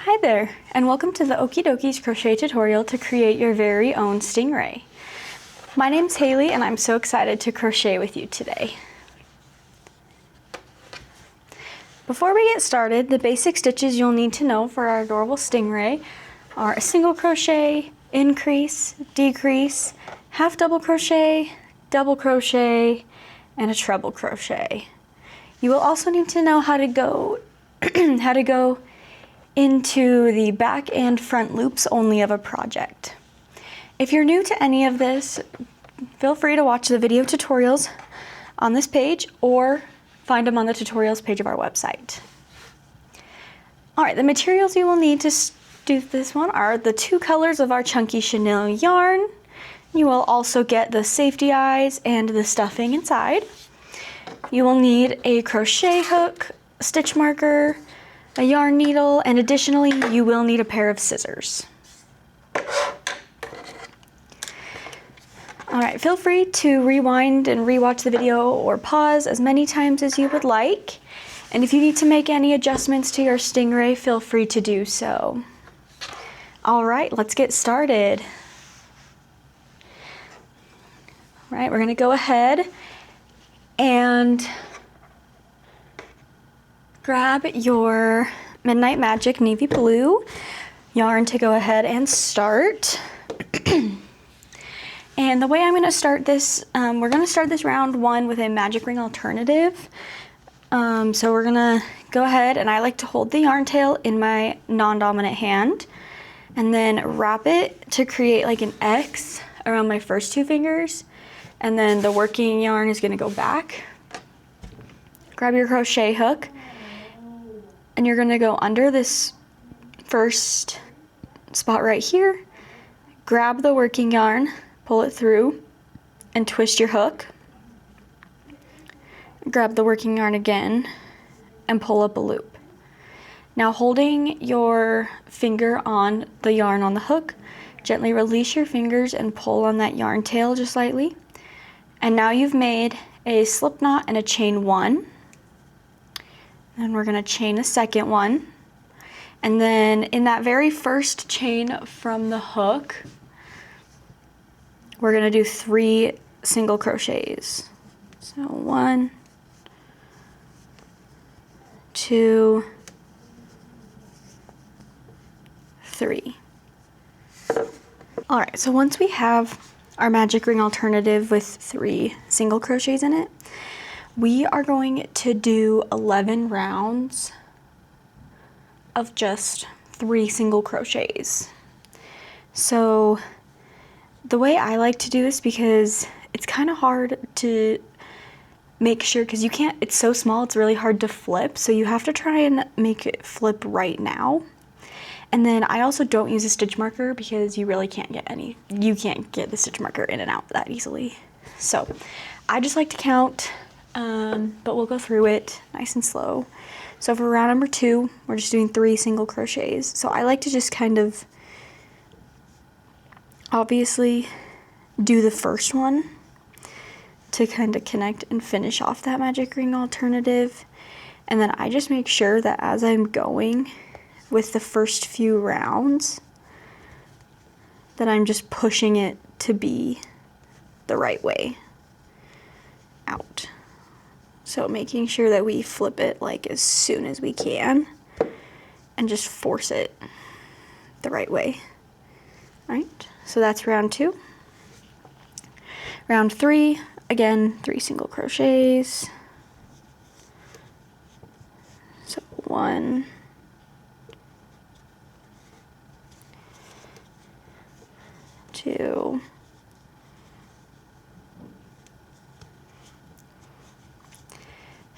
Hi there, and welcome to the Dokeys crochet tutorial to create your very own stingray. My name's Haley, and I'm so excited to crochet with you today. Before we get started, the basic stitches you'll need to know for our adorable stingray are a single crochet, increase, decrease, half double crochet, and a treble crochet. You will also need to know how to go into the back and front loops only of a project. If you're new to any of this, feel free to watch the video tutorials on this page or find them on the tutorials page of our website. All right, the materials you will need to do this one are the two colors of our chunky chenille yarn. You will also get the safety eyes and the stuffing inside. You will need a crochet hook, stitch marker, a yarn needle, and additionally, you will need a pair of scissors. All right, feel free to rewind and rewatch the video or pause as many times as you would like. And if you need to make any adjustments to your stingray, feel free to do so. All right, let's get started. All right, we're gonna go ahead and grab your Midnight Magic navy blue yarn to go ahead and start. And the way I'm going to start this, we're going to start this round one with a magic ring alternative. So we're going to go ahead, and I like to hold the yarn tail in my non-dominant hand and then wrap it to create like an X around my first two fingers. And then the working yarn is going to go back. Grab your crochet hook, and you're gonna go under this first spot right here, grab the working yarn, pull it through, and twist your hook. Grab the working yarn again, and pull up a loop. Now holding your finger on the yarn on the hook, gently release your fingers and pull on that yarn tail just lightly. And now you've made a slip knot and a chain one. And we're going to chain a second one. And then in that very first chain from the hook, we're going to do 3 single crochets. So 1, 2, 3. All right, so once we have our magic ring alternative with 3 single crochets in it, we are going to do 11 rounds of just 3 single crochets. So the way I like to do this, because it's kind of hard to make sure, because you can't, it's so small, it's really hard to flip. So you have to try and make it flip right now. And then I also don't use a stitch marker because you really can't get you can't get the stitch marker in and out that easily. So I just like to count. But we'll go through it nice and slow. So for round number 2, we're just doing 3 single crochets. So I like to just kind of obviously do the first one to kind of connect and finish off that magic ring alternative. And then I just make sure that as I'm going with the first few rounds, that I'm just pushing it to be the right way out. So making sure that we flip it like as soon as we can and just force it the right way. All right, so that's round 2. Round 3, again, 3 single crochets. So 1, 2,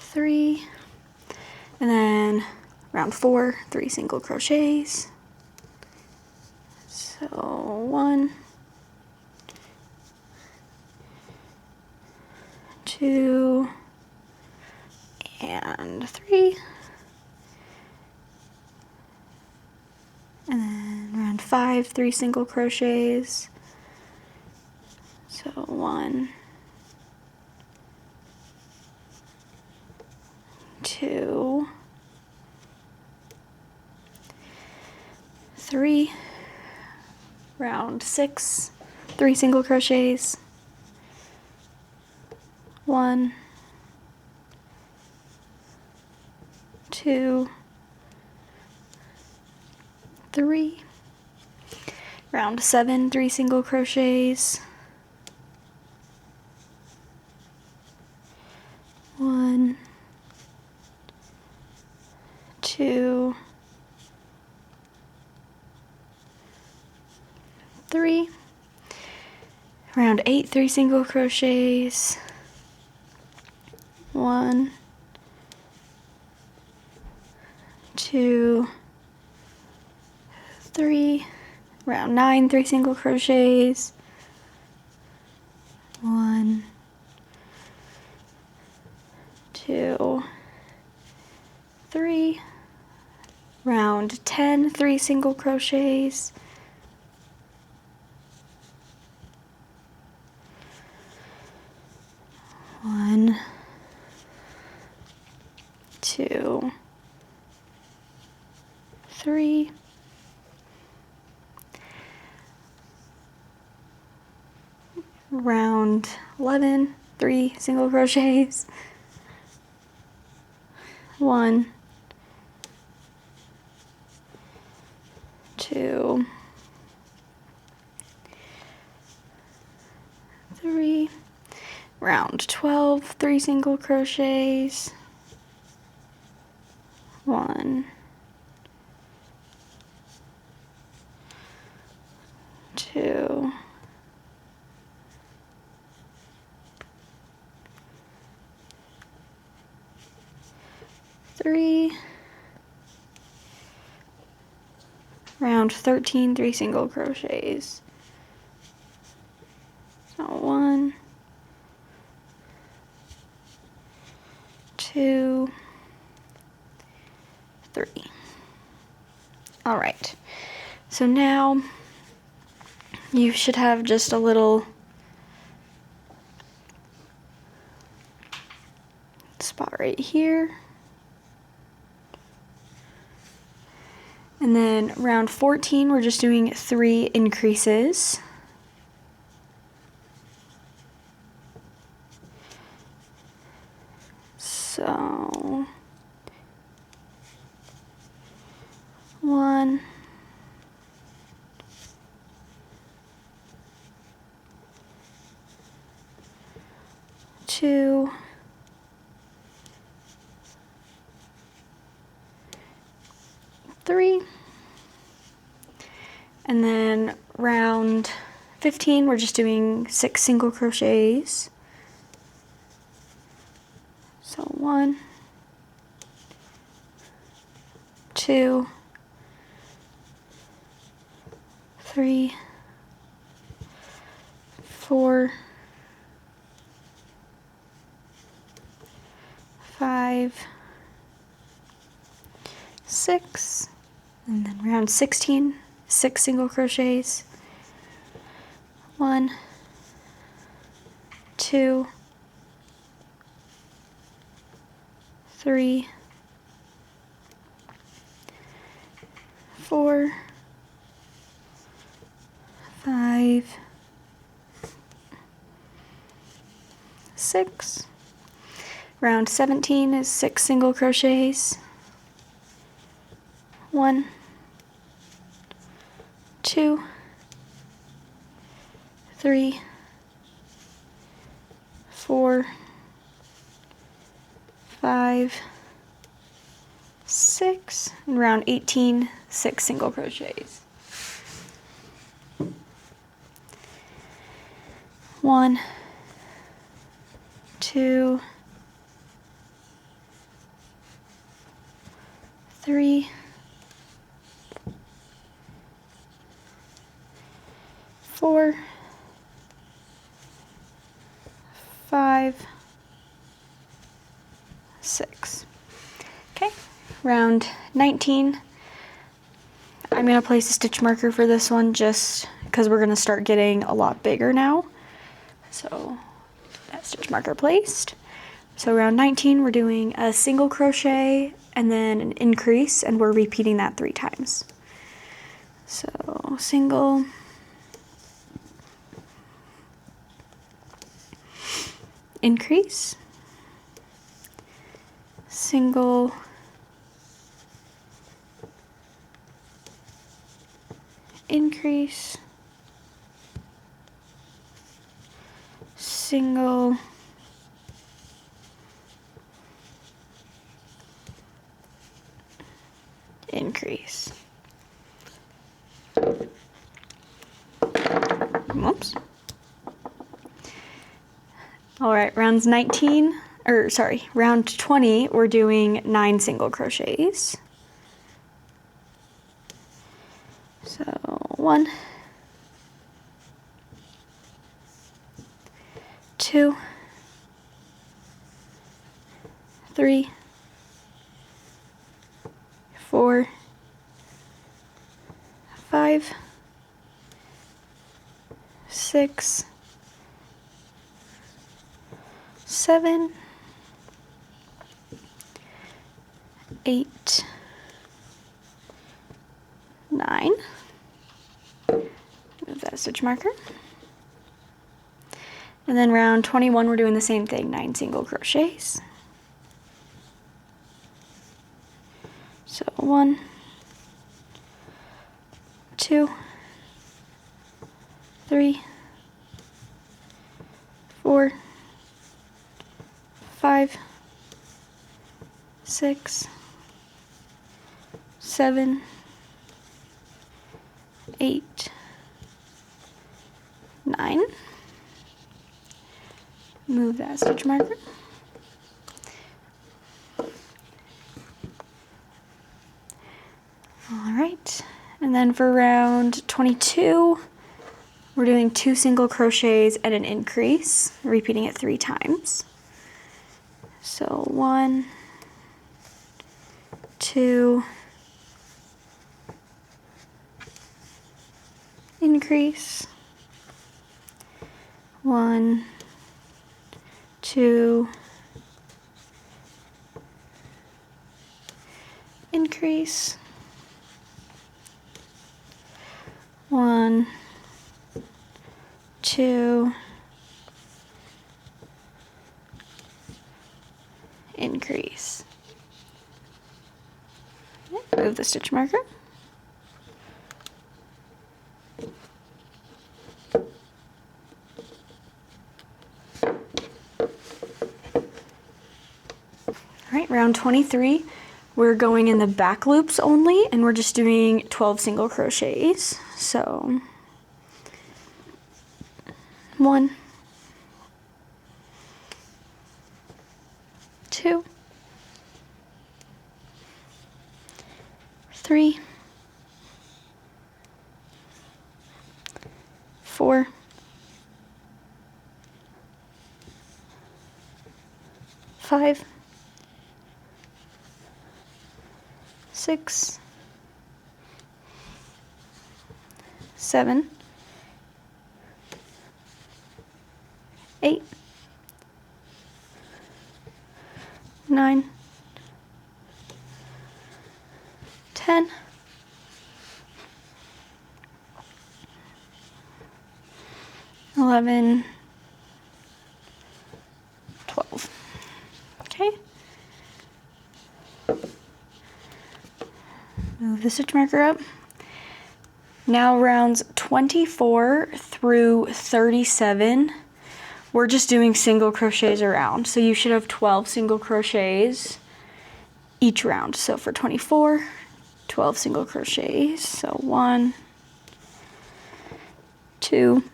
3, and then round 4, 3 single crochets. So 1, 2, and 3, and then round 5, 3 single crochets. So 1, 2, 3, round 6, 3 single crochets, 1, 2, 3, round 7, 3 single crochets, 1, 2, 3, round 8, 3 single crochets, 1, 2, 3, round 9, 3 single crochets, 1, 2, 3, round 10, 3 single crochets, 1, 2, 3, round 11, 3 single crochets, 1, 2, 3, round 12, 3 single crochets, 1, 2, 3, round 13, 3 single crochets, so 1, 2, 3. All right, so now you should have just a little spot right here. And then round 14, we're just doing 3 increases. So 1, 2, 3, and then round 15, we're just doing 6 single crochets. So 1, 2, 3, 4, 5, 6, and then round 16, 6 single crochets, 1, 2, 3, 4, 5, 6. Round 17 is 6 single crochets, 1, 2, 3, 4, 5, 6, and round 18, 6 single crochets. 1, 2, 3, 4, 5, 6. Okay, round 19. I'm going to place a stitch marker for this one just because we're going to start getting a lot bigger now. So that stitch marker placed. So round 19, we're doing a single crochet and then an increase, and we're repeating that 3 times. So single, increase, single, increase, single, increase. Whoops. All right, round 20, we're doing 9 single crochets. So 1, 2, 3, 4, 5, 6, 7, 8, 9. Move that stitch marker. And then round 21, we're doing the same thing, 9 single crochets. So 1, 2, 3, 4, 5, 6, 7, 8, 9. Move that stitch marker. All right, and then for round 22, we're doing 2 single crochets and an increase, repeating it 3 times. So 1, 2, increase, 1, 2, increase, 1, 2, increase. Move the stitch marker. All right, round 23, we're going in the back loops only, and we're just doing 12 single crochets. So 1, 2, 3, 4, 5, 6, 7, 8, 9, 10, 11, 12. Okay. Move the stitch marker up. Now rounds 24 through 37, we're just doing single crochets around. So you should have 12 single crochets each round. So for 24, 12 single crochets. So 1, 2,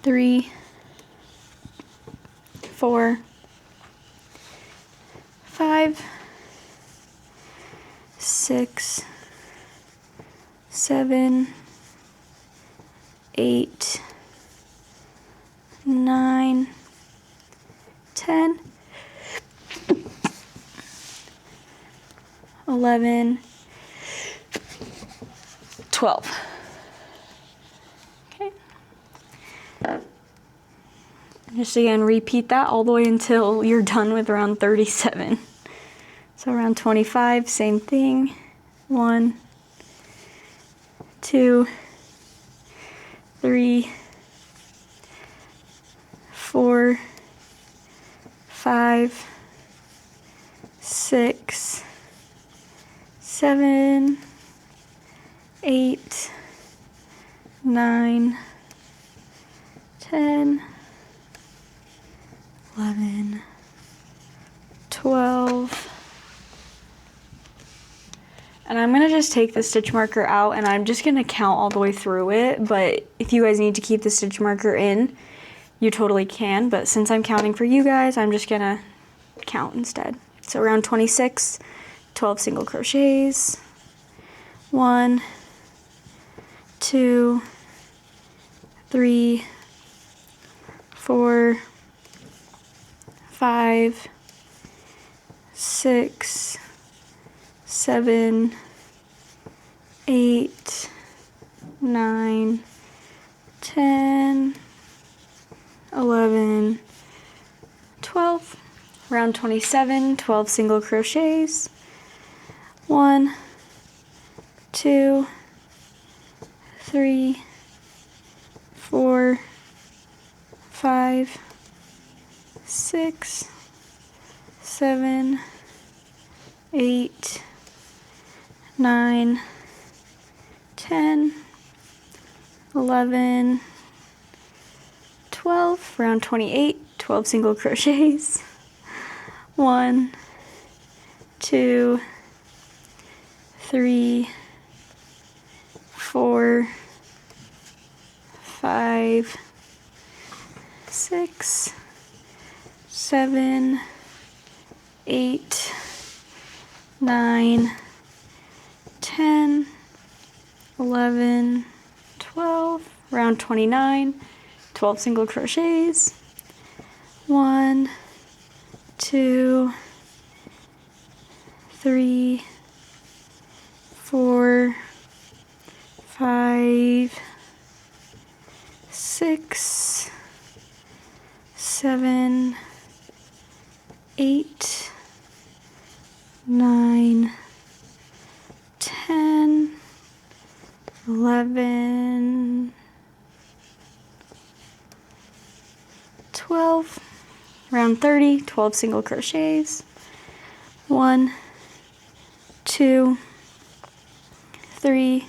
3, 4, 5, 6, 7, 8, 9, 10, 11, 12. Okay. Just again, repeat that all the way until you're done with round 37. So round 25, same thing. 1, 2, 3, 4, 5, 6, 7, 8, 9, 10, 11, 12. And I'm gonna just take the stitch marker out and I'm just gonna count all the way through it, but if you guys need to keep the stitch marker in, you totally can, but since I'm counting for you guys, I'm just gonna count instead. So around 26, 12 single crochets, 1, 2, 3, 4, 5, 6, 7, 8, 9, 10, 11, 12, round 27, 12 single crochets, 1, 2, 3, 4, 5, 6, 7, 8, 9, 10, 11, 12, round 28, 12 single crochets, 1, 2, 3, 4, 5, 6, 7, 8, 9, 10, 11, 12, round 29, 12 single crochets, 1, 2, 3, 4, 5, 6, 7, 8, 9, 10, 11, 12, round 30, 12 single crochets, 1, 2, 3,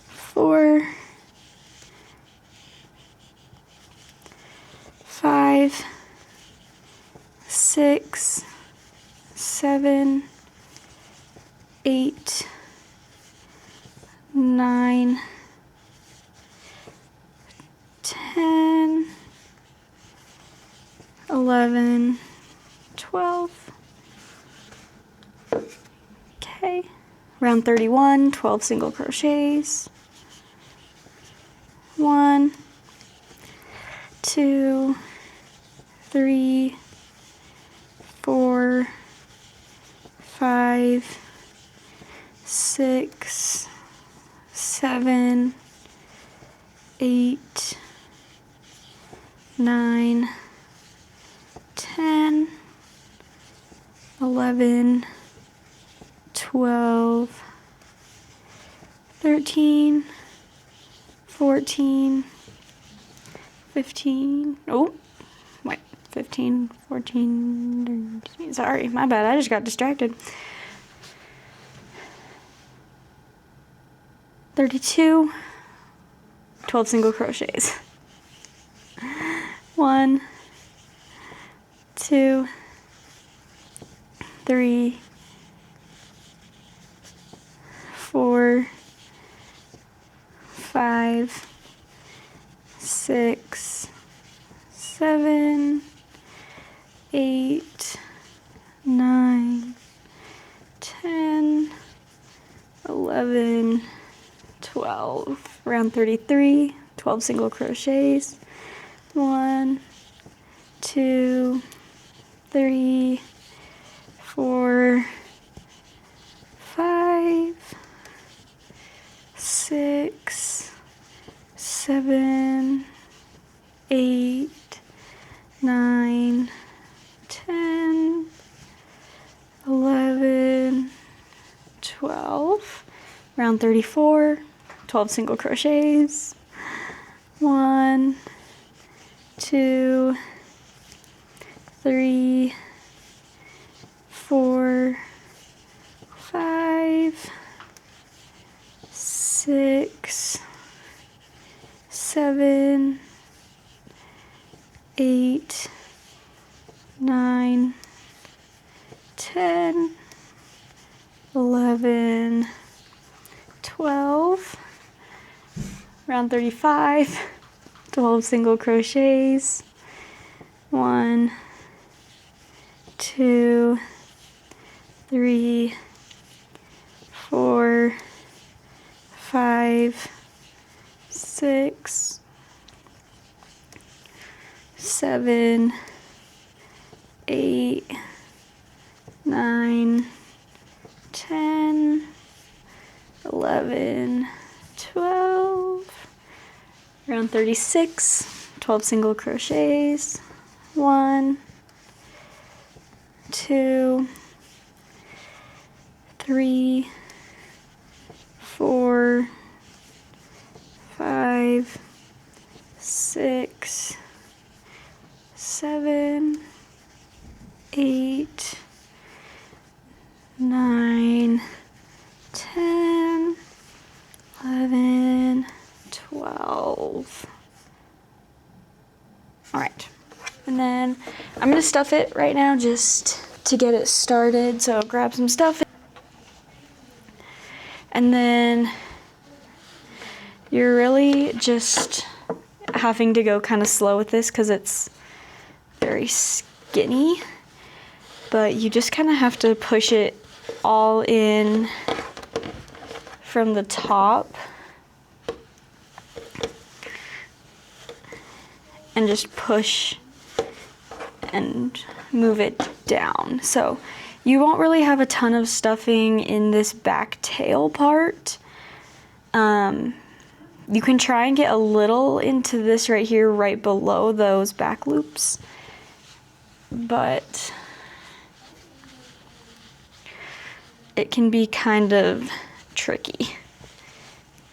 4, 5, 6, 7, 8, 9, 10, 11, 12. Okay, round 31, 12 single crochets, 1, 2, 3, 4, 5, 6, 7, 8, 9, 10, 11, 12, 13, 14, 15, oh, wait, 15, 14, 13, sorry, my bad, I just got distracted. 32, 12 single crochets. 1, 2, 3, 4, 5, 6, 7, 8, 9, 10, 11, 12, round 33, 12 single crochets, 1, 2, 3, 4, 5, 6, 7, 8, 9, 10, 11, 12, round 34, 12 single crochets. 1, 2, 3, 4, 5, 6, 7, 8, 9, 10, 11, 12, round 35, 12 single crochets. 1, 2, 3, 4, 5, 6, 7, 8, 9, 10, 11, 12, round 36, 12 single crochets. 1, 2, 3, 4, 5, 6, 7, 8, 9, 10, 11, 12. All right, and then I'm gonna stuff it right now just to get it started. So grab some stuff, and then you're really just having to go kind of slow with this because it's very skinny, but you just kind of have to push it all in from the top and just push and move it down. So you won't really have a ton of stuffing in this back tail part. You can try and get a little into this right here, right below those back loops, but it can be kind of tricky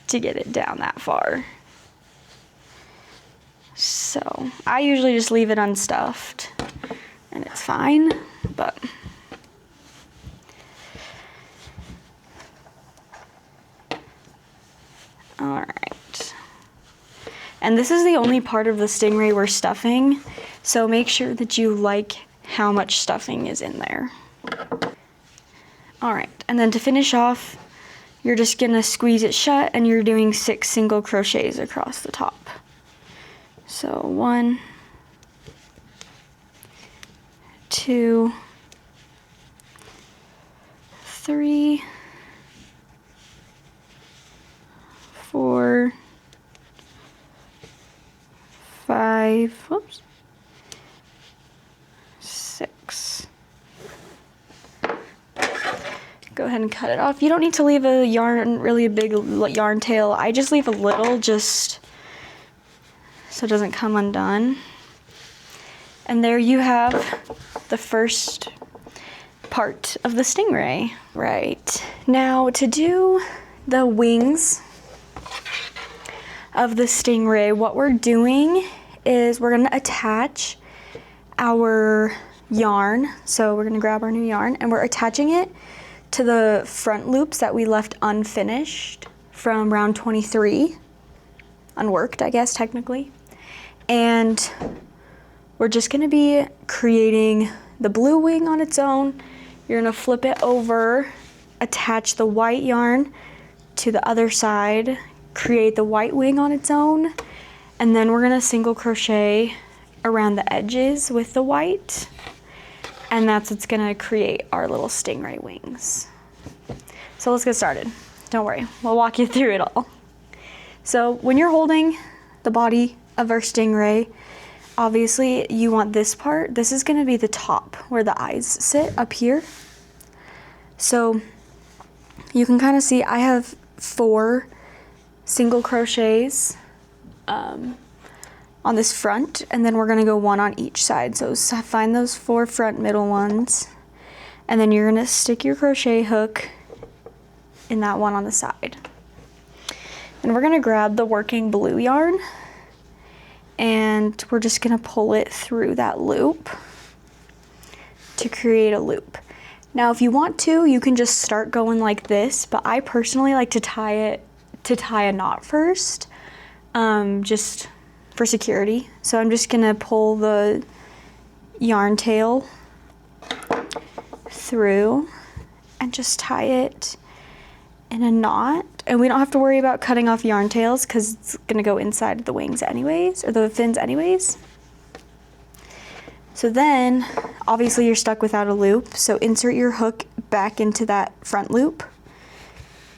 to get it down that far. So I usually just leave it unstuffed and it's fine, but all right. And this is the only part of the stingray we're stuffing, so make sure that you like how much stuffing is in there. All right, and then to finish off, you're just gonna squeeze it shut and you're doing 6 single crochets across the top. So 1, 2, 3, 4, 5, whoops, 6. Go ahead and cut it off. You don't need to leave a yarn, really a big yarn tail. I just leave a little just so it doesn't come undone. And there you have the first part of the stingray. Right, now to do the wings of the stingray, what we're doing is we're gonna attach our yarn. So we're gonna grab our new yarn and we're attaching it to the front loops that we left unfinished from round 23, unworked, I guess, technically. And we're just gonna be creating the blue wing on its own. You're gonna flip it over, attach the white yarn to the other side, create the white wing on its own, and then we're gonna single crochet around the edges with the white, and that's what's gonna create our little stingray wings. So let's get started. Don't worry, we'll walk you through it all. So when you're holding the body of our stingray, obviously you want this part. This is gonna be the top where the eyes sit up here. So you can kind of see I have 4 single crochets on this front, and then we're gonna go 1 on each side. So find those 4 front middle ones, and then you're gonna stick your crochet hook in that one on the side. And we're gonna grab the working blue yarn and we're just gonna pull it through that loop to create a loop. Now, if you want to, you can just start going like this, but I personally like to tie a knot first, just for security. So I'm just gonna pull the yarn tail through and just tie it in a knot. And we don't have to worry about cutting off yarn tails because it's gonna go inside the wings anyways, or the fins anyways. So then, obviously you're stuck without a loop, so insert your hook back into that front loop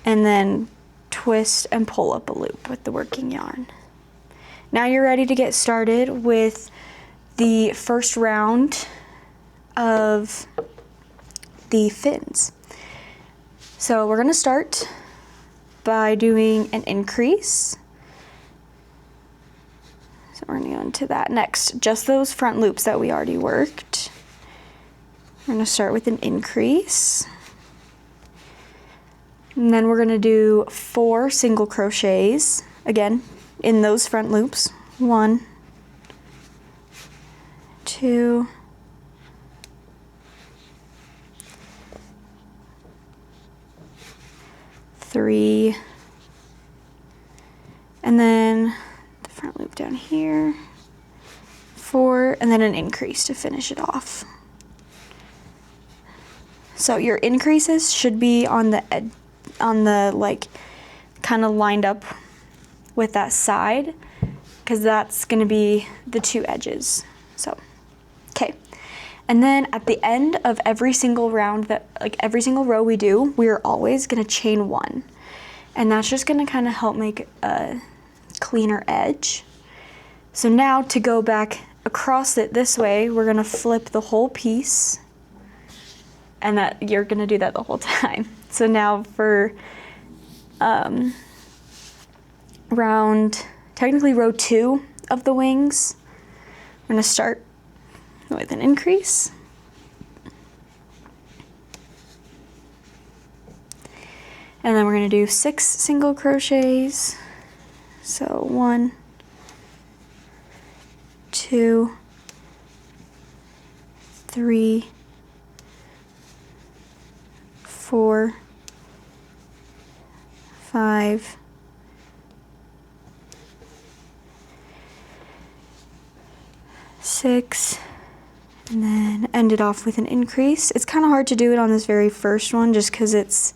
and then twist and pull up a loop with the working yarn. Now you're ready to get started with the first round of the fins. So we're gonna start by doing an increase. So we're gonna go into that next, just those front loops that we already worked. We're gonna start with an increase. And then we're gonna do 4 single crochets, again, in those front loops. 1, 2, 3, and then the front loop down here, 4, and then an increase to finish it off. So your increases should be on the like kind of lined up with that side, because that's going to be the 2 edges. So, okay. And then at the end of every single round, every single row we do, we are always going to chain 1. And that's just going to kind of help make a cleaner edge. So now to go back across it this way, we're going to flip the whole piece, and that you're going to do that the whole time. So now for technically row 2 of the wings, we're going to start with an increase. And then we're going to do 6 single crochets. So 1, 2, 3, 4, 5, 6, and then end it off with an increase. It's kind of hard to do it on this very first one just because it's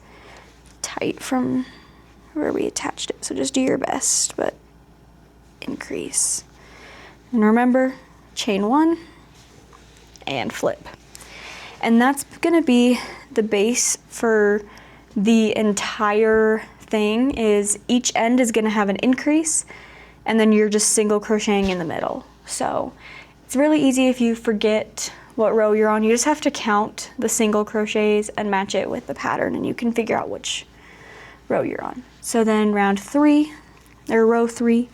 tight from where we attached it. So just do your best, but increase. And remember, chain 1 and flip. And that's gonna be the base for the entire thing. Is each end is gonna have an increase, and then you're just single crocheting in the middle. So it's really easy if you forget what row you're on. You just have to count the single crochets and match it with the pattern, and you can figure out which row you're on. So then row 3,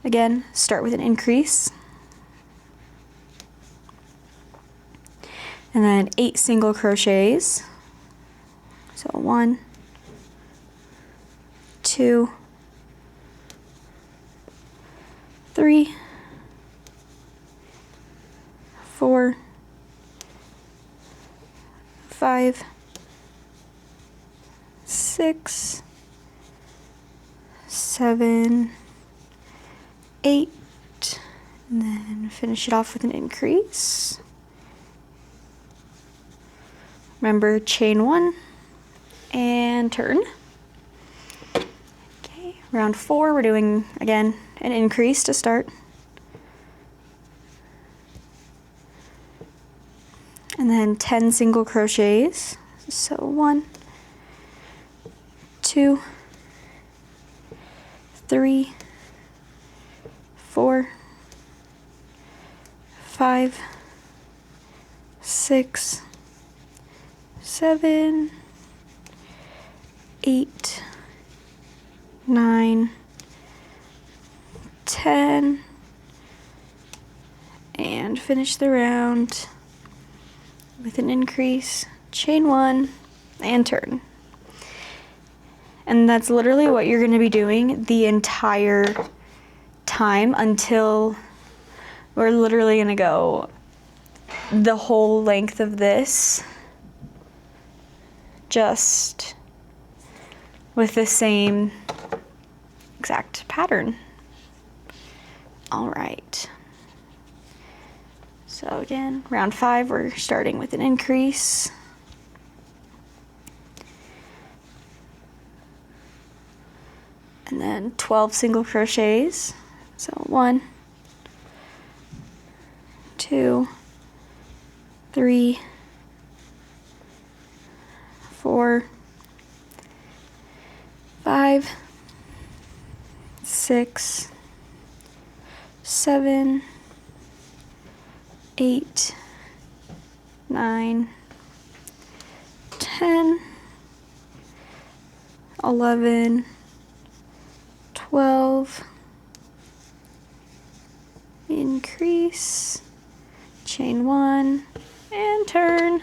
again, start with an increase. And then 8 single crochets. So 1, 2, 3, 4, 5, 6, 7, 8, and then finish it off with an increase. Remember, chain 1 and turn. Okay, round 4, we're doing again an increase to start. And then 10 single crochets. So 1, 2, 3, 4, 5, 6, 7, 8, 9, 10, and finish the round with an increase, chain 1, and turn. And that's literally what you're going to be doing the entire time until we're literally going to go the whole length of this just with the same exact pattern. All right. So again, round 5, we're starting with an increase. And then 12 single crochets. So 1, 2, 3, 4, 5, 6, 7, 8, 9, 10, 11, 12, increase, chain 1, and turn.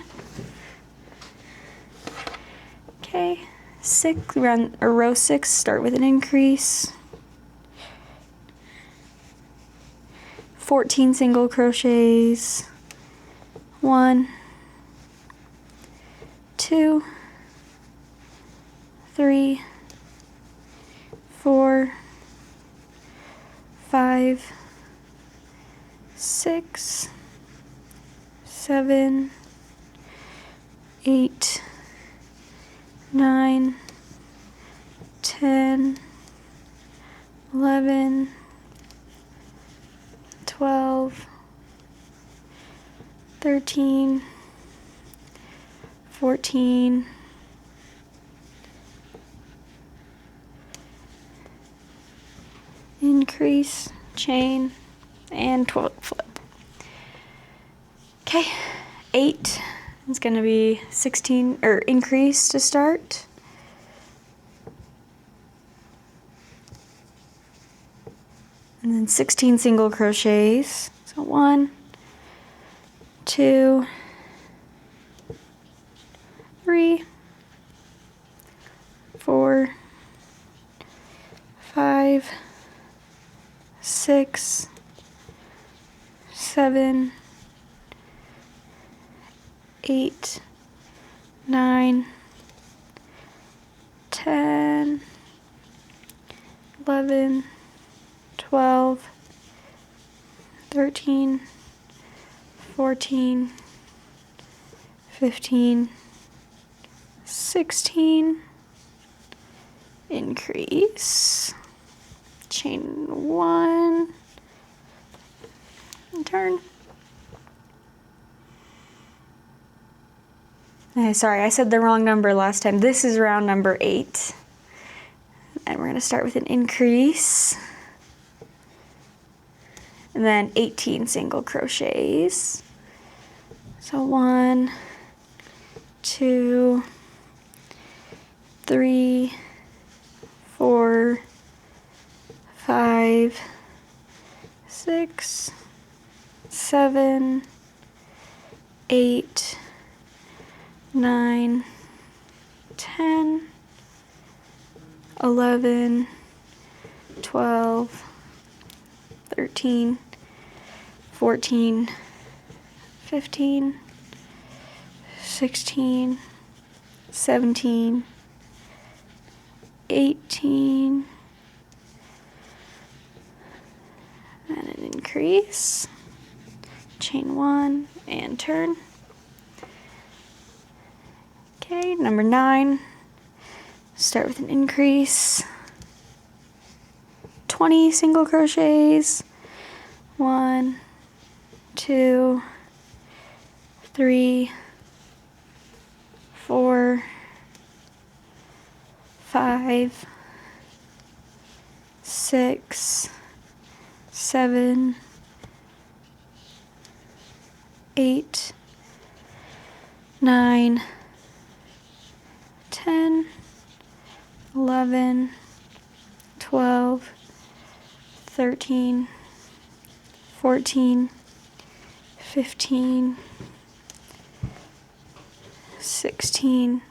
Okay, row 6, start with an increase, 14 single crochets, 1, 2, 3, 4, 5, 6, 7, 8, 9, 10, 11, 12, 13, 14, 'Increase, chain, and 12 flip. Okay, 8 is going to be 16 or increase to start. And then 16 single crochets. So 1, 2, 3, 4, 5, 6, 7, 8, 9, 10, 11, 12, 13, 14, 15, 16, increase, chain 1, and turn. Okay, sorry, I said the wrong number last time. This is round number 8. And we're going to start with an increase. And then 18 single crochets. So 1, 2, 3, 4, 5, 6, 7, 8, 9, 10, 11, 12, 13, 14, 15, 16, 17, 18, and an increase, chain 1, and turn. Okay, number 9, start with an increase, 20 single crochets, 1, 2, 3, 4, 5, 6, 7, 8, 9, 10, 11, 12, 13, 14, 15, 16,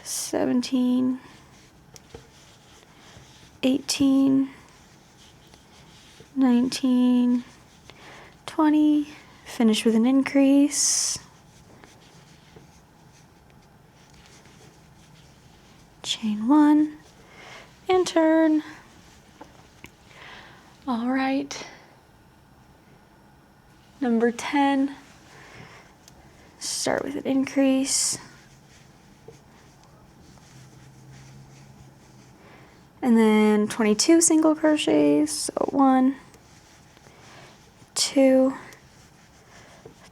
17, 18, 19, 20, finish with an increase, chain 1, and turn. All right, number 10, start with an increase, and then 22 single crochets, so 1, 2,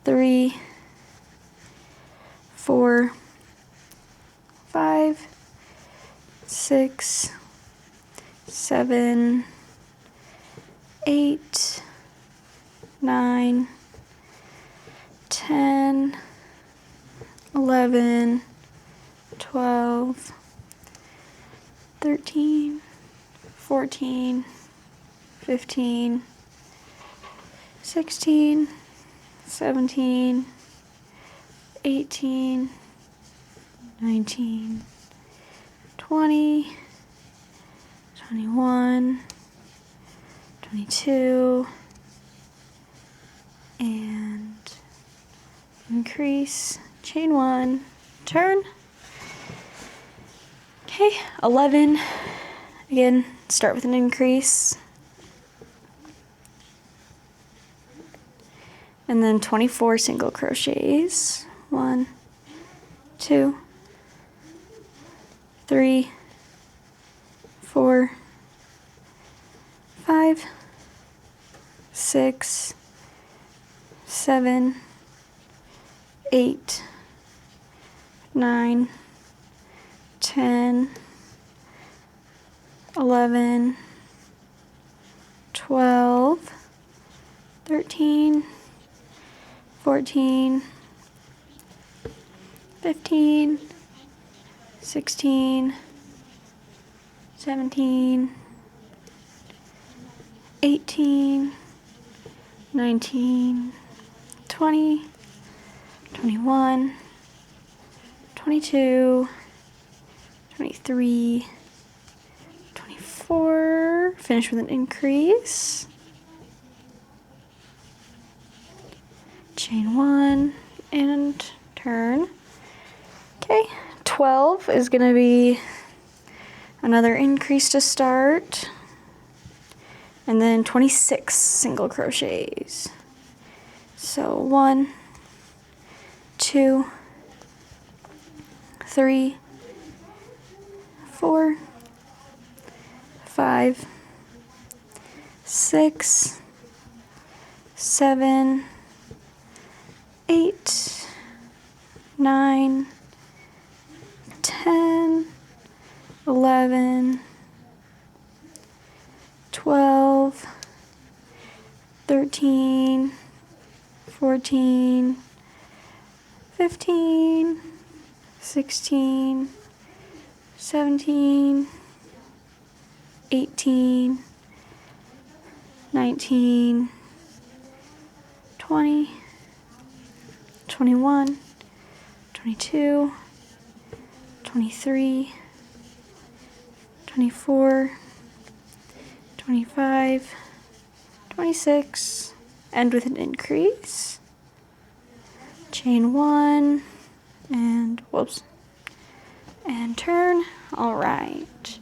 3, 4, 5, 6, 7, 8, 9, 10, 11, 12, 13, 14, 15, 16, 17, 18, 19, 20, 21, 22, and increase, chain 1, turn. Okay, 11, again, start with an increase, and then 24 single crochets, 1, 2, 3, 4, 5, 6, 7, 8, 9, 10, 11, 12, 13, 14, 15, 16, 17, 18, 19, 20, 21, 22, 23, 24, finish with an increase, chain 1, and turn. Okay, 12 is going to be another increase to start, and then 26 single crochets. So 1, 2, 3, 4, 5, 6, 7, 8, 9, 10, 11, 12, 13, 14, 15, 16, 17, 18, 19, 20, 21, 22, 23, 24, 25, 26, end with an increase, chain 1, and whoops, and turn. All right.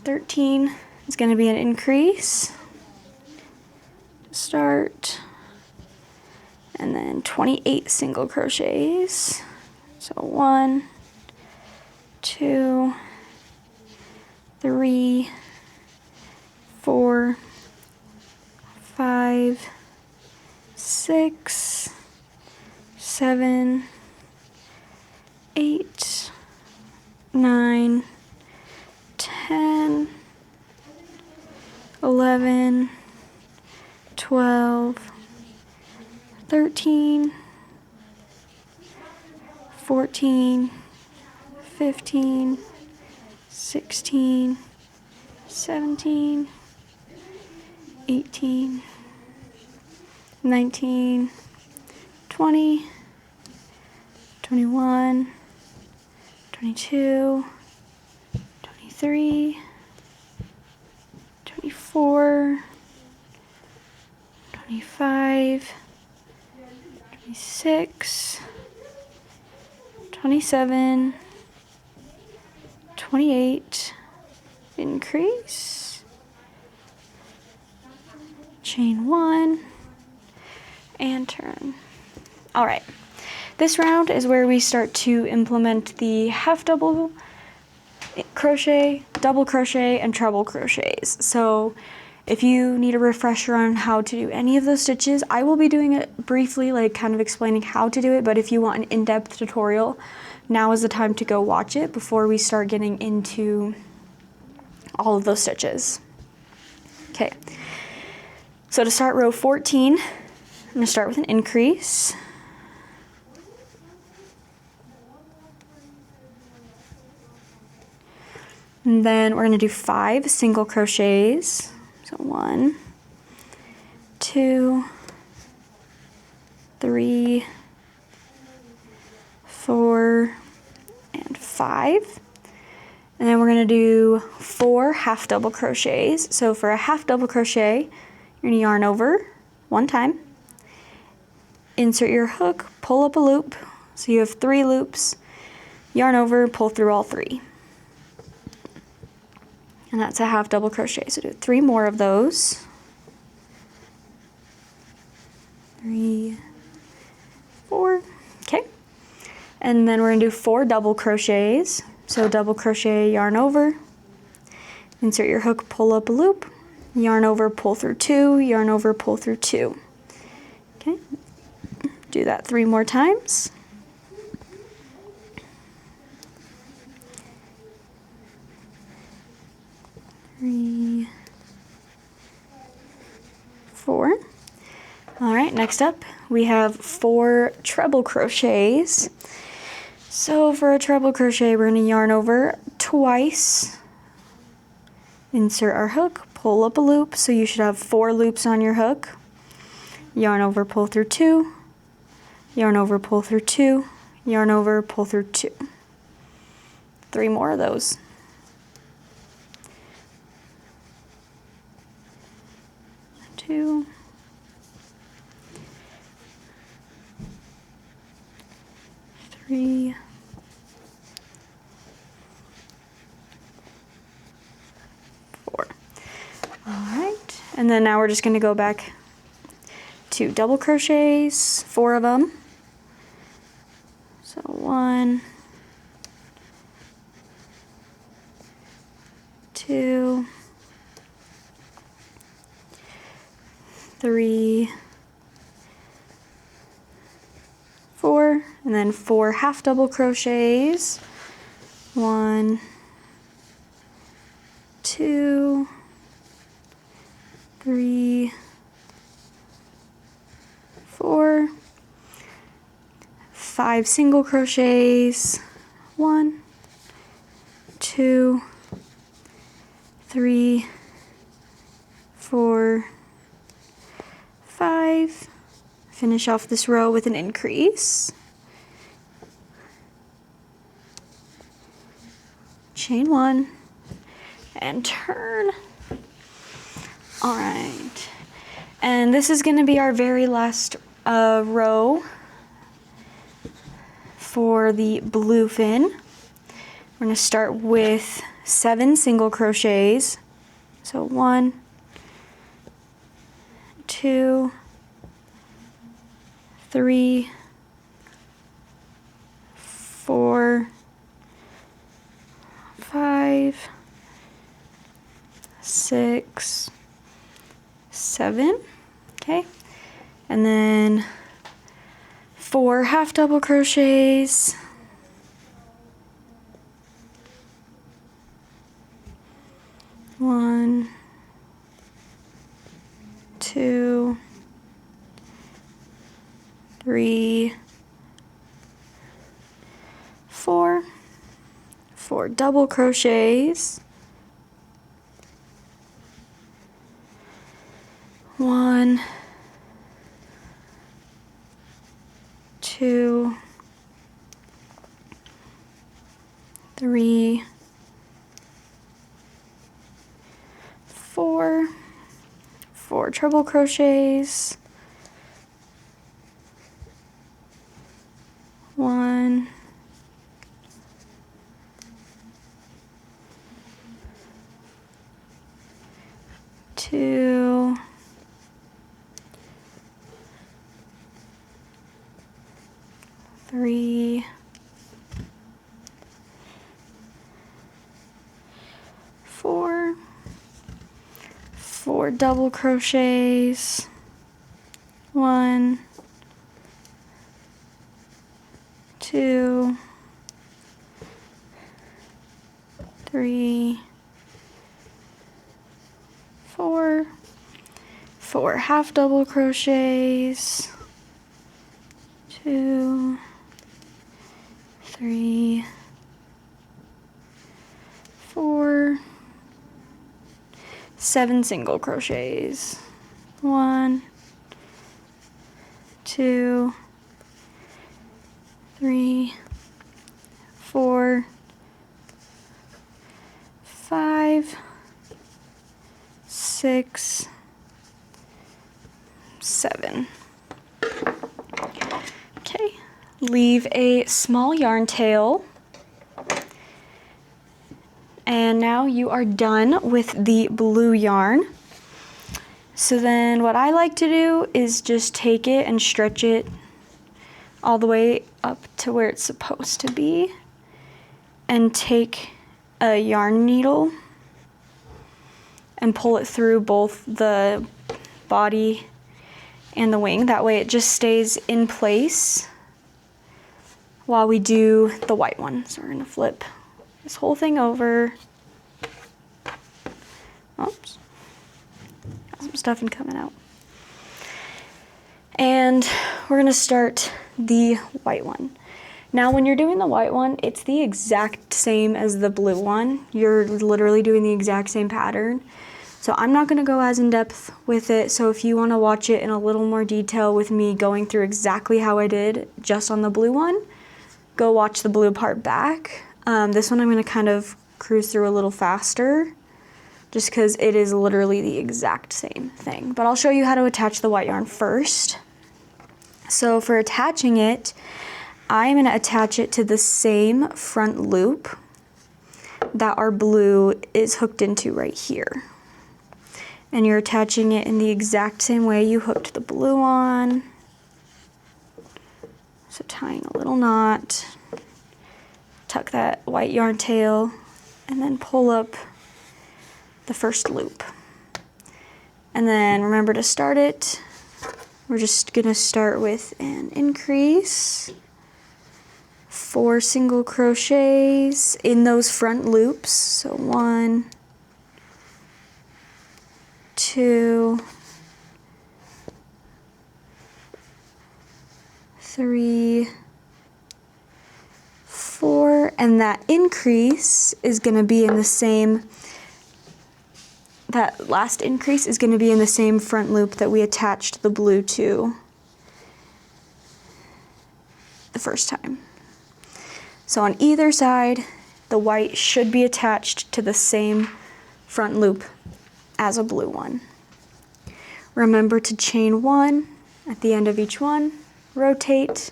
$13 is going to be an increase to start, and then 28 single crochets. So 1, 2, 3, 4, 5, 6, 7, 8, 9, 10, 11, 12, 13, 14, 15, 16, 17, 18, 19, 20, 21, 22, 23, 24, 25, 26, 27, 28, increase, chain 1, and turn. All right, this round is where we start to implement the half double crochet, double crochet, and treble crochets. So if you need a refresher on how to do any of those stitches, I will be doing it briefly, like kind of explaining how to do it, but if you want an in-depth tutorial, now is the time to go watch it before we start getting into all of those stitches. Okay, so to start row 14, I'm going to start with an increase. And then we're going to do 5 single crochets. So 1, 2, 3, 4, and 5. And then we're going to do 4 half double crochets. So for a half double crochet, you're going to yarn over 1 time, insert your hook, pull up a loop. So you have 3 loops, yarn over, pull through all 3. And that's a half double crochet. So do 3 more of those. 3, 4, okay. And then we're gonna do 4 double crochets. So double crochet, yarn over, insert your hook, pull up a loop, yarn over, pull through 2, yarn over, pull through 2. Okay, do that 3 more times. 3, 4. All right, next up we have 4 treble crochets. So for a treble crochet, we're going to yarn over twice, insert our hook, pull up a loop. So you should have 4 loops on your hook. Yarn over, pull through 2, yarn over, pull through 2, yarn over, pull through 2. 3 more of those. 2, 3, 4. All right, and then now we're just going to go back to double crochets, 4 of them. So 1, 2, 3, 4, and then 4 half double crochets. 1, 2, 3, 4, 5 single crochets. 1, 2, 3, 4, 5. Finish off this row with an increase. Chain 1 and turn. All right, and this is going to be our very last row for the blue fin. We're going to start with 7 single crochets. So 1, 2, 3, 4, 5, 6, 7. Okay, and then 4 half double crochets. 1, 2, 3, 4. 4 double crochets. 1, 2, 3, 4, 4 treble crochets, 1, 2, 3, 4, 4 double crochets, 1, 2, 3, 4, 4 half double crochets, 2, 3, 4, 7 single crochets, 1, 2, 3, 4, 5, 6, 7. Okay, leave a small yarn tail. And now you are done with the blue yarn. So then what I like to do is just take it and stretch it all the way up to where it's supposed to be, and take a yarn needle and pull it through both the body and the wing. That way it just stays in place while we do the white one. So we're gonna flip this whole thing over. Oops, got some stuff coming out. And we're gonna start the white one. Now when you're doing the white one, it's the exact same as the blue one. You're literally doing the exact same pattern. So I'm not gonna go as in depth with it. So if you wanna watch it in a little more detail with me going through exactly how I did just on the blue one, go watch the blue part back. This one I'm gonna kind of cruise through a little faster just because it is literally the exact same thing. But I'll show you how to attach the white yarn first. So for attaching it, I'm gonna attach it to the same front loop that our blue is hooked into right here. And you're attaching it in the exact same way you hooked the blue on. So tying a little knot, tuck that white yarn tail, and then pull up the first loop. And then remember to start it. We're just gonna start with an increase, 4 single crochets in those front loops. So 1, 2, 3, 4, and that increase is gonna be in the same, that last increase is going to be in the same front loop that we attached the blue to the first time. So on either side, the white should be attached to the same front loop as a blue one. Remember to chain 1 at the end of each one, rotate,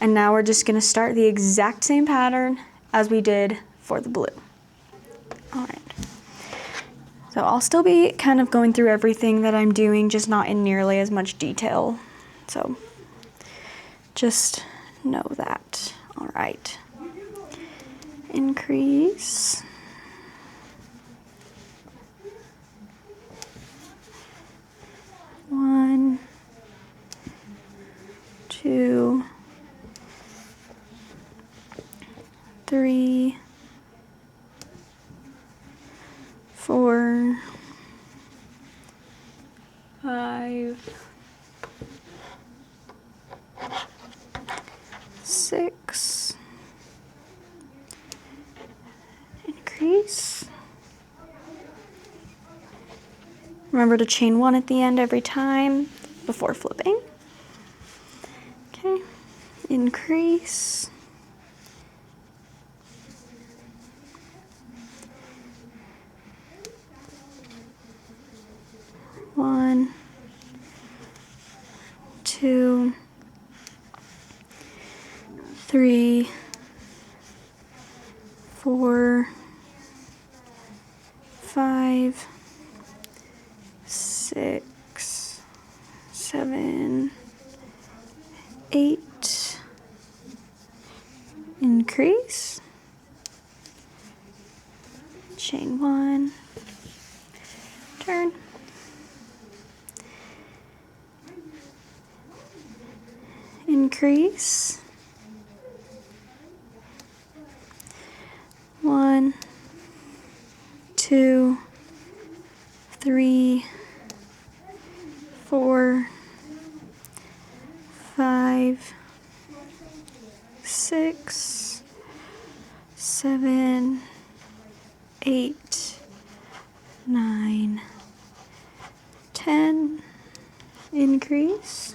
and now we're just going to start the exact same pattern as we did for the blue. All right. So I'll still be kind of going through everything that I'm doing, just not in nearly as much detail. So just know that. All right. Increase. One, 2, 3, 4, 5, 6, increase. Remember to chain 1 at the end every time before flipping. Okay, increase, 1, 2, 3, 4, 5, 6, 7, 8, increase, chain 1, turn, increase, 1, 2, 3, 4, 5, 6, 7, 8, 9, 10, increase,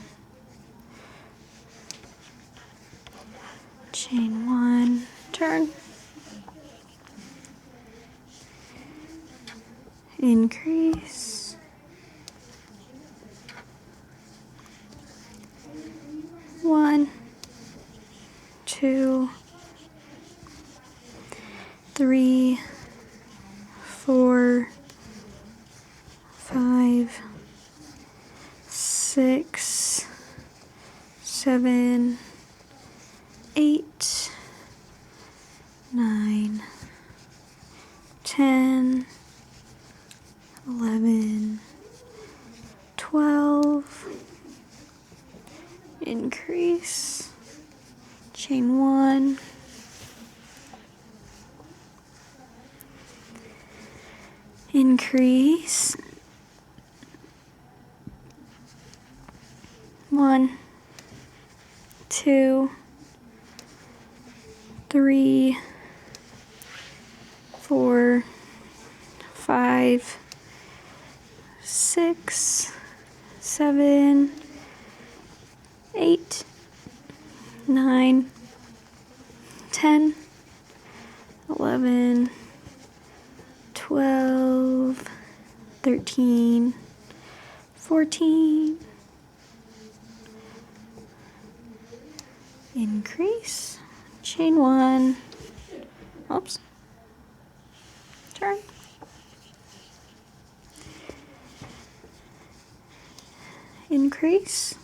chain 1, turn, increase, 1, 2, 3, 4, 5, 6, 7, 8, 9, 10, 11, 12, increase, chain 1, increase, 1, 2, 3, 4, 5, 6, 7, 8, 9, 10, 11, 12, 13, 14, increase, chain 1, oops, turn, increase,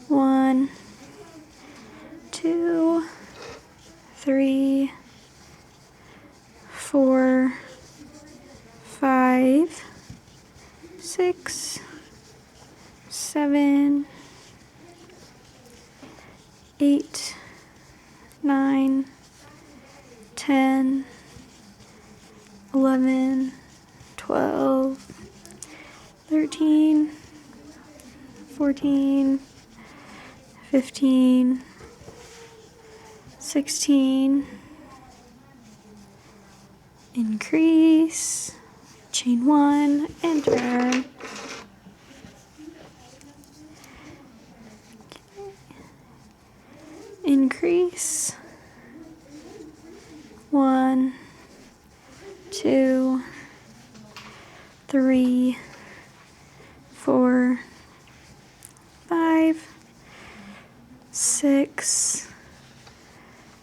1, 2, 3, 4, 5, 6, 7, 8, 9, 10, 11, 12, 13, 14, 15, 16, increase, chain 1, and turn. Increase, 1, 2, 3, 4, 5, 6,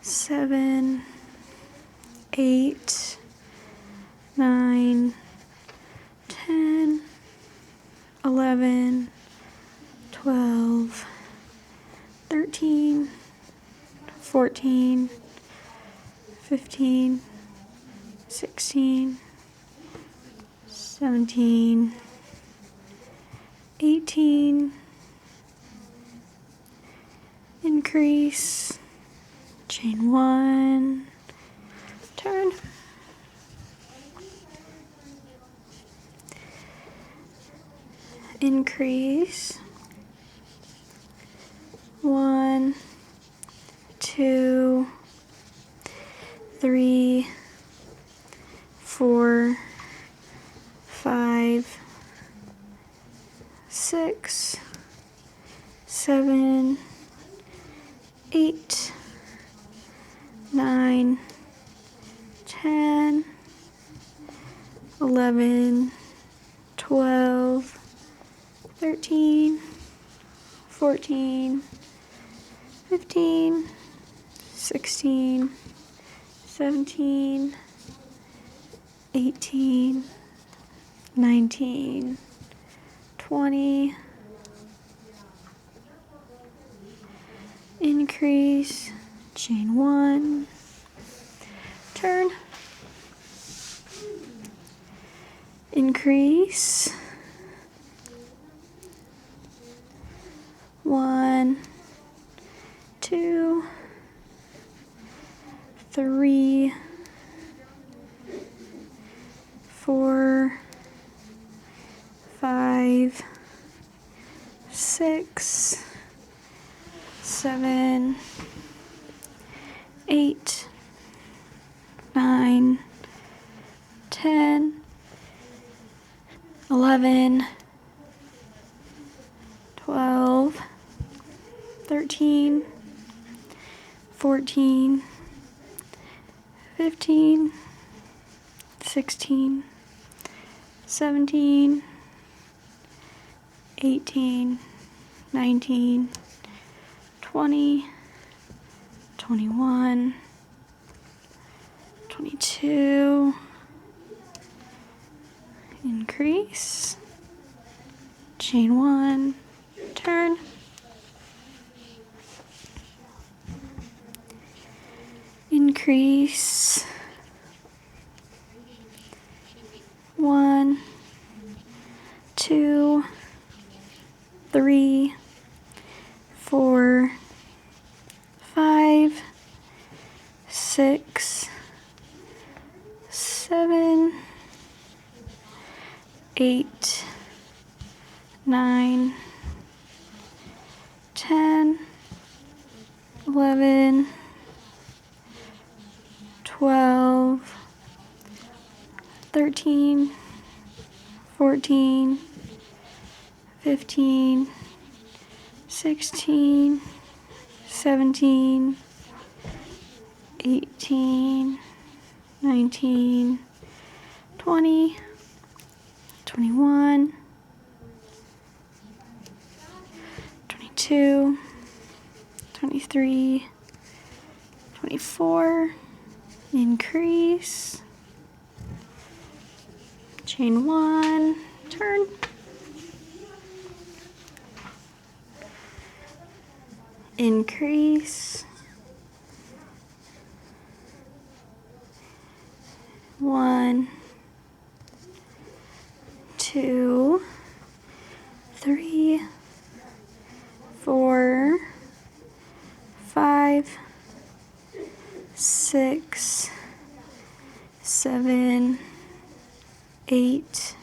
7, 8, 9, 10, 11, 12, 13, 14, 15, 16, 17, 18, increase, chain 1, turn, increase, 1, 2, 3, 4, 5, 6, 7, 8, 9, 10, 11, 12, 13, 14, 15, 16, 17, 18, 19, 20, increase, chain 1, turn, increase, 1, 2, 3, 4, 5, 6, 7, 8, 9, 10, 11, 12, 13, 14, 15, 16, 17, 18, 19, 20, 21, 22, increase, chain 1, turn, increase, 1, 2, 3, 4, 5, 6, 7, 8, 9, 10, 11, 12, 13, 14, 15, 16, 17, 18, 19, 20, 21, 22, 23, 24, increase, chain 1, turn, increase, 1, 2, 3, 4, 5, 6, 7, 8,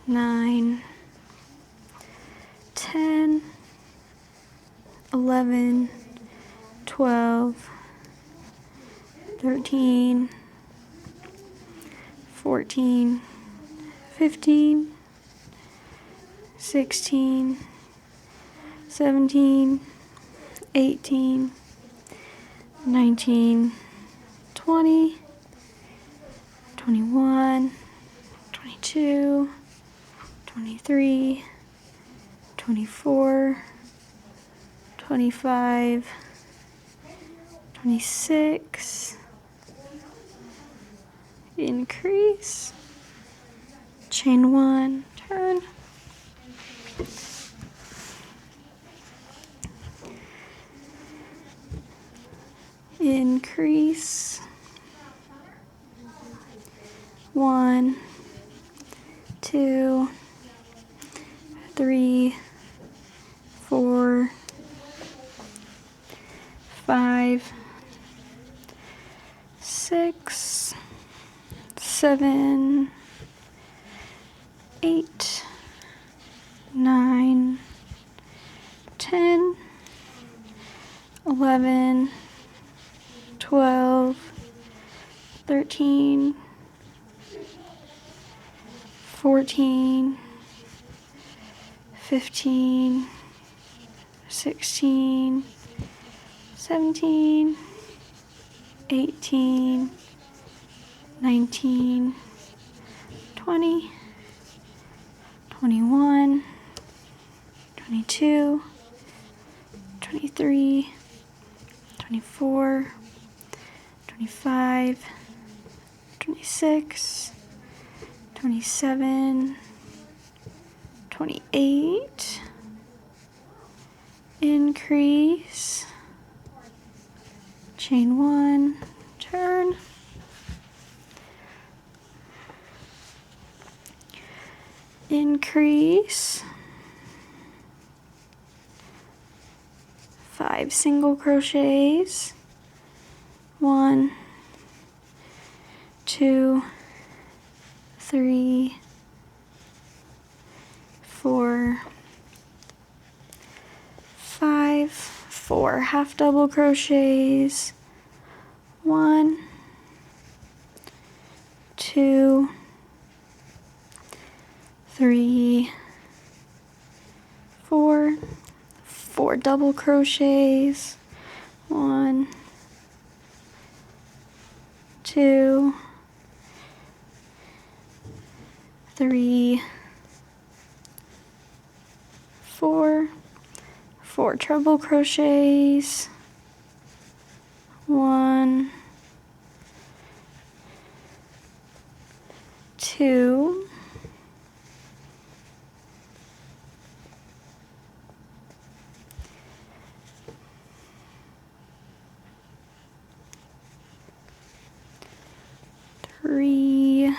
9, 10, 11, 12, 13, 14, 15, 16, 17, 18, 19, 20, 21, 22, 23, 24, 25, 26, increase, chain 1, turn, increase, 1, 2, 3, 4, 5, 6, 7, 8, 9, 10, 11, 12, 13, 14, 15, 16, 17, 18, 19, 20, 21, 22, 23, 24, 25, 26, 27, 28, increase, chain 1, turn, increase, 5 single crochets, 1, 2, 3, 4, 5, 4 half double crochets, 1, 2, 3, 4, 4 double crochets, 1, 2, 3, 4, 4 treble crochets, 1, 2, 3,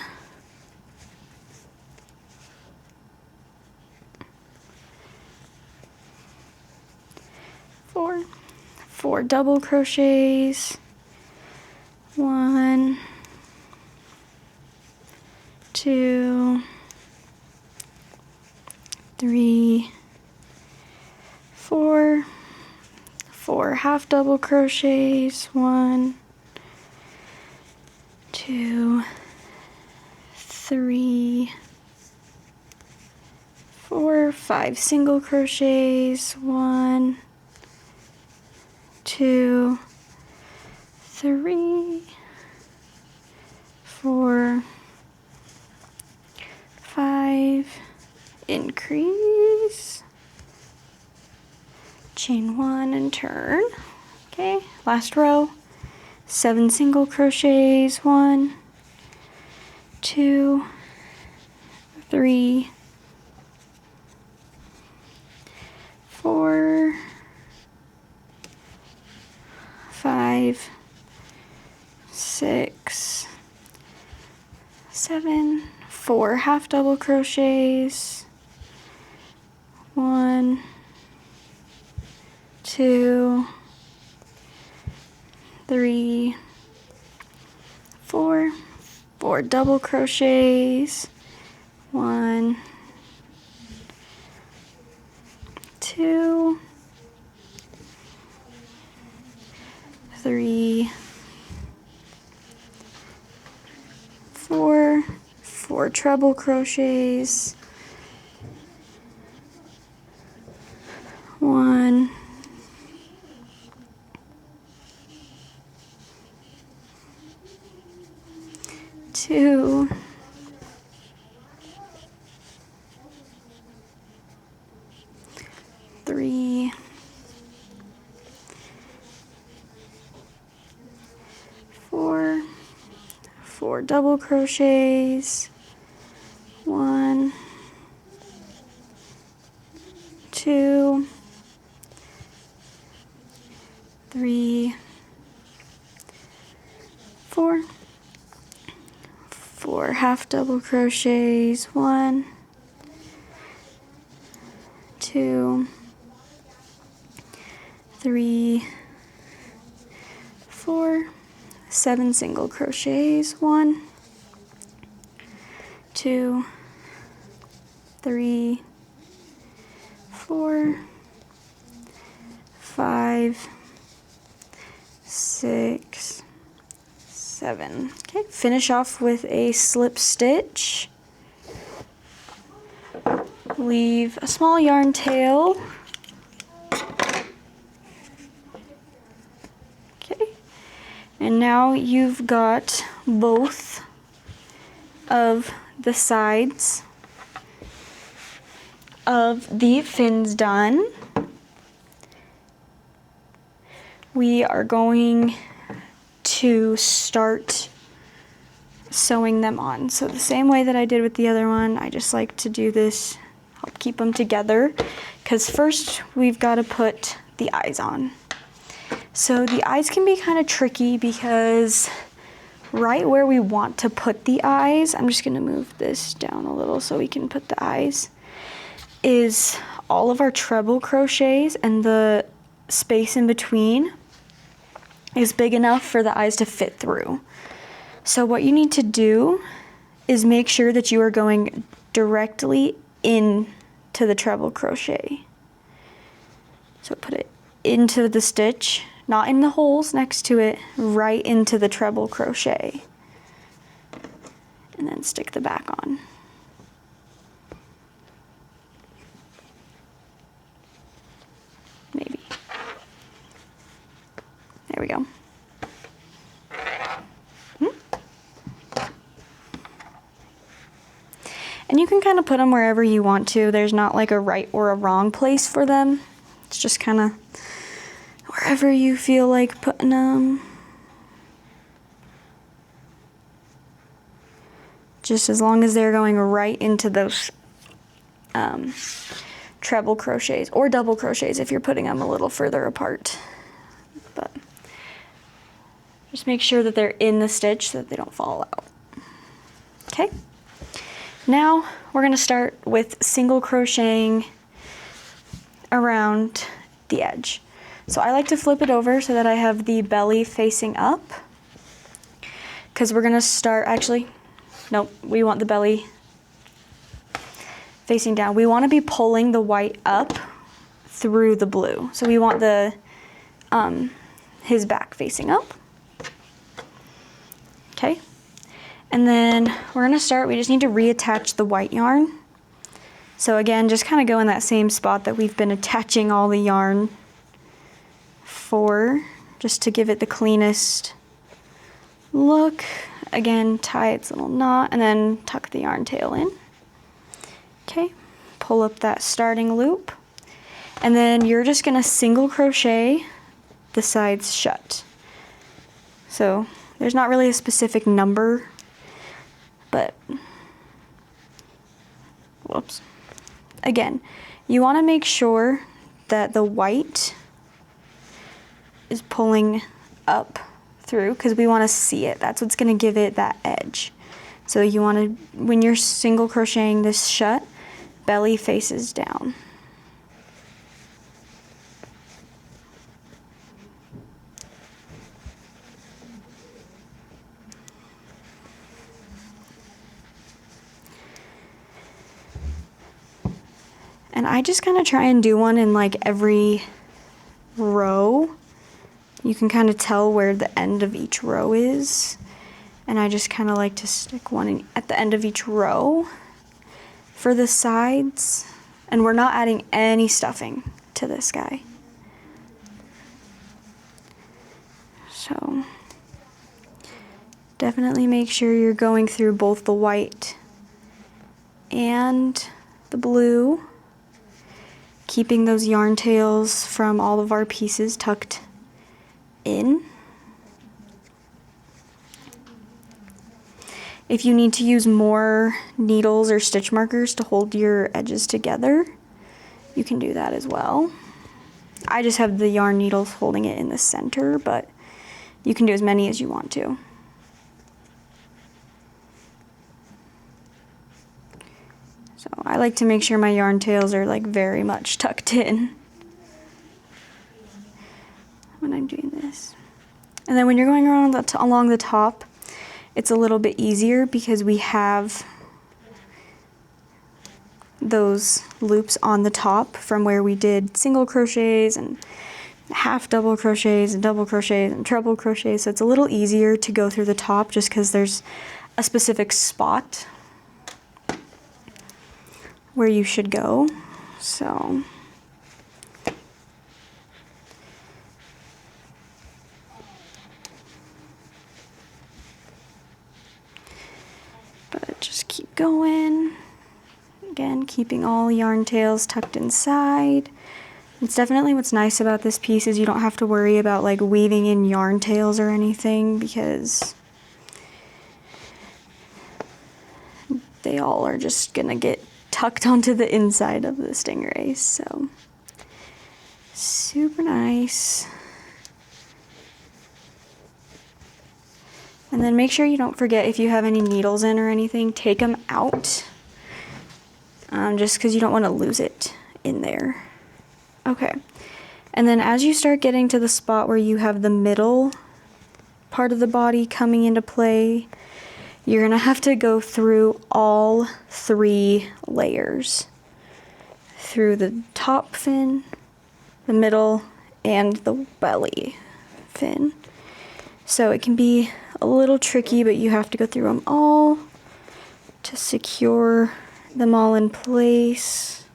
4, 4 double crochets, 1, 2, 3, 4, 4 half double crochets, 1, 2, 3, 4, 5 single crochets, 1, 2, 3, 4, 5, increase, chain 1 and turn. Okay, last row, 7 single crochets, 1, 2, 3, 4, 5, 6, 7, 4 half double crochets, 1, 2, 3, 4, 4 double crochets, 1, 2, 3, 4, 4 treble crochets, 1, 2, 3, 4, 4 double crochets, 1, 2, 3, 4, 4 half double crochets, 1, 2, 3, 4, 7 single crochets, 1, 2, 3, 4, 5, 6, 7. Okay, finish off with a slip stitch. Leave a small yarn tail And now you've got both of the sides of the fins done. We are going to start sewing them on. So the same way that I did with the other one, I just like to do this, help keep them together, because first we've got to put the eyes on. So the eyes can be kind of tricky because right where we want to put the eyes, I'm just going to move this down a little so we can put the eyes, is all of our treble crochets, and the space in between is big enough for the eyes to fit through. So what you need to do is make sure that you are going directly into the treble crochet. So put it into the stitch, not in the holes next to it, right into the treble crochet. And then stick the back on. Maybe. There we go. And you can kind of put them wherever you want to. There's not like a right or a wrong place for them. It's just kind of wherever you feel like putting them. Just as long as they're going right into those treble crochets or double crochets if you're putting them a little further apart. But just make sure that they're in the stitch so that they don't fall out. Okay. Now we're going to start with single crocheting around the edge. So I like to flip it over so that I have the belly facing up, because we're going to start, actually, nope, we want the belly facing down. We want to be pulling the white up through the blue. So we want the his back facing up. Okay. And then we're going to start, we just need to reattach the white yarn. So again, just kind of go in that same spot that we've been attaching all the yarn for, just to give it the cleanest look. Again, tie its little knot and then tuck the yarn tail in. Okay, pull up that starting loop. And then you're just going to single crochet the sides shut. So there's not really a specific number, but whoops. Again, you want to make sure that the white is pulling up through, because we want to see it. That's what's going to give it that edge. So you want to, when you're single crocheting this shut, belly faces down. And I just kind of try and do one in like every row. You can kind of tell where the end of each row is. And I just kind of like to stick one at the end of each row for the sides. And we're not adding any stuffing to this guy. So definitely make sure you're going through both the white and the blue, keeping those yarn tails from all of our pieces tucked in. If you need to use more needles or stitch markers to hold your edges together, you can do that as well. I just have the yarn needles holding it in the center, but you can do as many as you want to. So I like to make sure my yarn tails are like very much tucked in when I'm doing this. And then when you're going around along the top, it's a little bit easier because we have those loops on the top from where we did single crochets and half double crochets and double crochets and treble crochets. So it's a little easier to go through the top just because there's a specific spot where you should go. So going. Again, keeping all yarn tails tucked inside. It's definitely what's nice about this piece is you don't have to worry about like weaving in yarn tails or anything because they all are just gonna get tucked onto the inside of the stingray. So super nice. And then make sure you don't forget if you have any needles in or anything, take them out. Just because you don't want to lose it in there. Okay, and then as you start getting to the spot where you have the middle part of the body coming into play, you're gonna have to go through all 3 layers. Through the top fin, the middle, and the belly fin. So it can be a little tricky, but you have to go through them all to secure them all in place.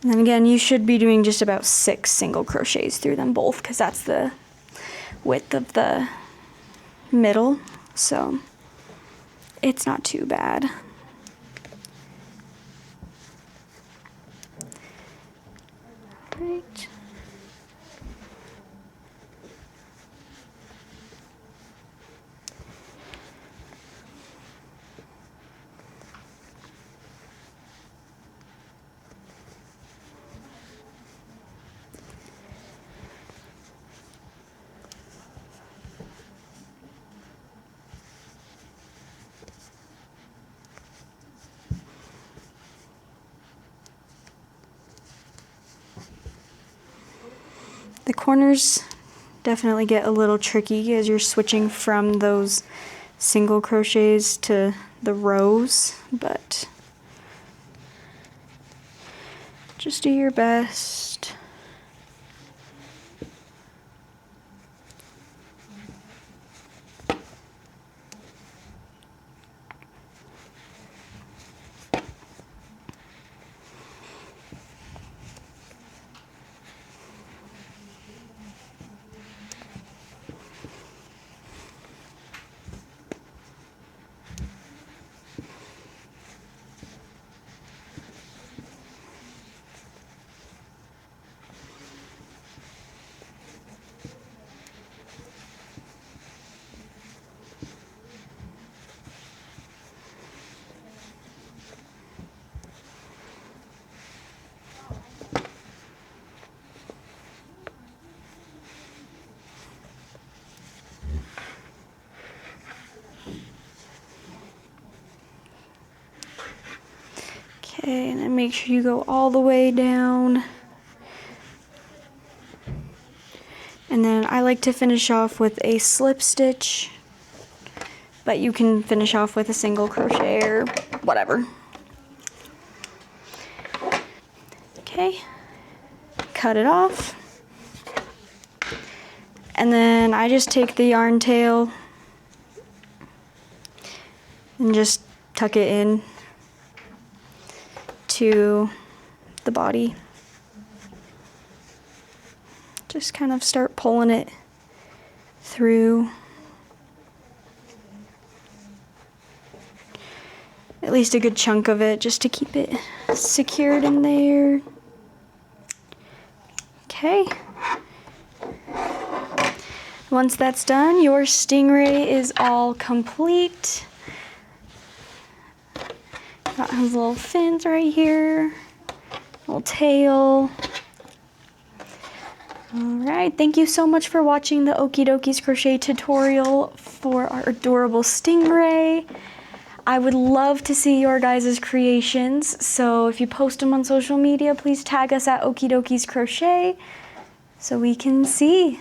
And then again, you should be doing just about 6 single crochets through them both because that's the width of the middle, so it's not too bad. Right. The corners definitely get a little tricky as you're switching from those single crochets to the rows, but just do your best. Okay, and then make sure you go all the way down. And then I like to finish off with a slip stitch, but you can finish off with a single crochet or whatever. Okay, cut it off. And then I just take the yarn tail and just tuck it in to the body. Just kind of start pulling it through. At least a good chunk of it, just to keep it secured in there. Okay. Once that's done, your stingray is all complete. Got his little fins right here, little tail. Alright, thank you so much for watching the Dokeys crochet tutorial for our adorable stingray. I would love to see your guys' creations, so if you post them on social media, please tag us at Dokeys crochet so we can see.